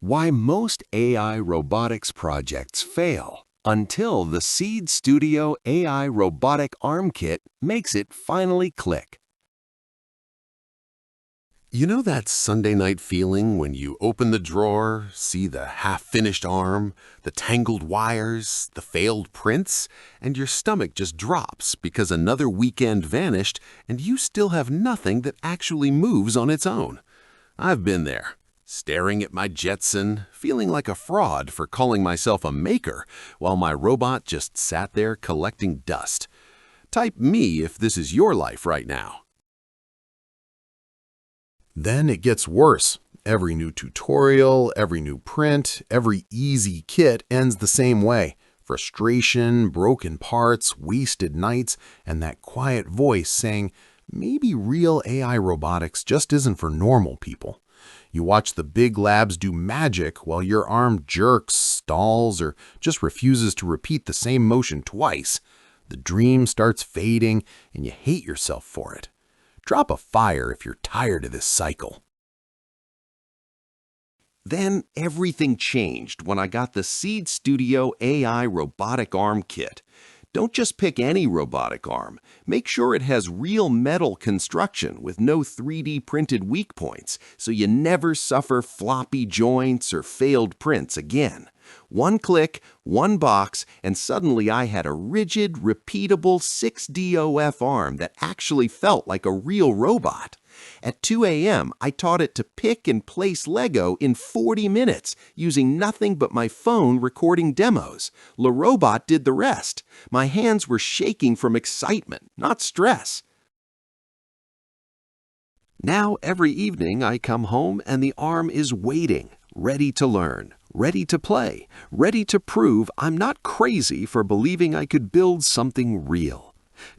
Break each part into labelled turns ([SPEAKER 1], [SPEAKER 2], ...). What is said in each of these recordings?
[SPEAKER 1] Why most AI robotics projects fail until the Seeed Studio AI-Robotarm-Kit makes it finally click.
[SPEAKER 2] You know that Sunday night feeling when you open the drawer, see the half-finished arm, the tangled wires, the failed prints, and your stomach just drops because another weekend vanished and you still have nothing that actually moves on its own? I've been there, staring at my Jetson, feeling like a fraud for calling myself a maker while my robot just sat there collecting dust. Type me if this is your life right now.
[SPEAKER 3] Then it gets worse. Every new tutorial, every new print, every easy kit ends the same way. Frustration, broken parts, wasted nights, and that quiet voice saying, maybe real AI robotics just isn't for normal people. You watch the big labs do magic while your arm jerks, stalls, or just refuses to repeat the same motion twice. The dream starts fading, and you hate yourself for it. Drop a fire if you're tired of this cycle.
[SPEAKER 1] Then everything changed when I got the Seeed Studio AI-Robotarm-Kit. Don't just pick any robotic arm. Make sure it has real metal construction with no 3D printed weak points, so you never suffer floppy joints or failed prints again. One click, one box, and suddenly I had a rigid, repeatable 6DOF arm that actually felt like a real robot. At 2 a.m., I taught it to pick and place Lego in 40 minutes using nothing but my phone recording demos. Le Robot did the rest. My hands were shaking from excitement, not stress. Now every evening I come home and the arm is waiting, ready to learn, ready to play, ready to prove I'm not crazy for believing I could build something real.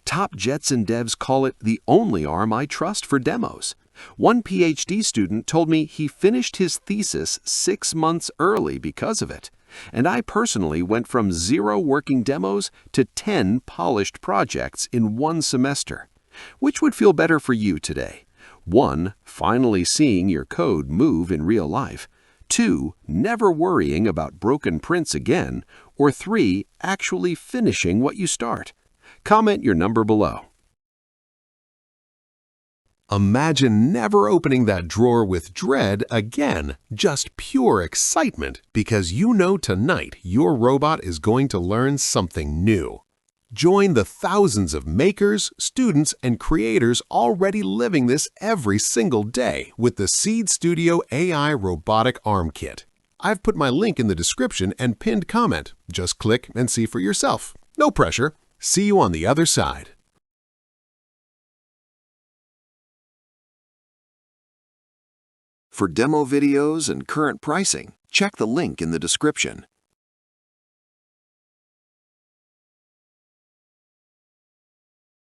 [SPEAKER 1] Top Jetson devs call it the only arm I trust for demos. One PhD student told me he finished his thesis 6 months early because of it. And I personally went from 0 working demos to 10 polished projects in 1 semester. Which would feel better for you today? 1, finally seeing your code move in real life. 2, never worrying about broken prints again. Or 3, actually finishing what you start. Comment your number below.
[SPEAKER 3] Imagine never opening that drawer with dread again, just pure excitement, because you know tonight your robot is going to learn something new. Join the thousands of makers, students, and creators already living this every single day with the Seeed Studio AI-Robotarm-Kit. I've put my link in the description and pinned comment. Just click and see for yourself. No pressure. See you on the other side.
[SPEAKER 1] For demo videos and current pricing, check the link in the description.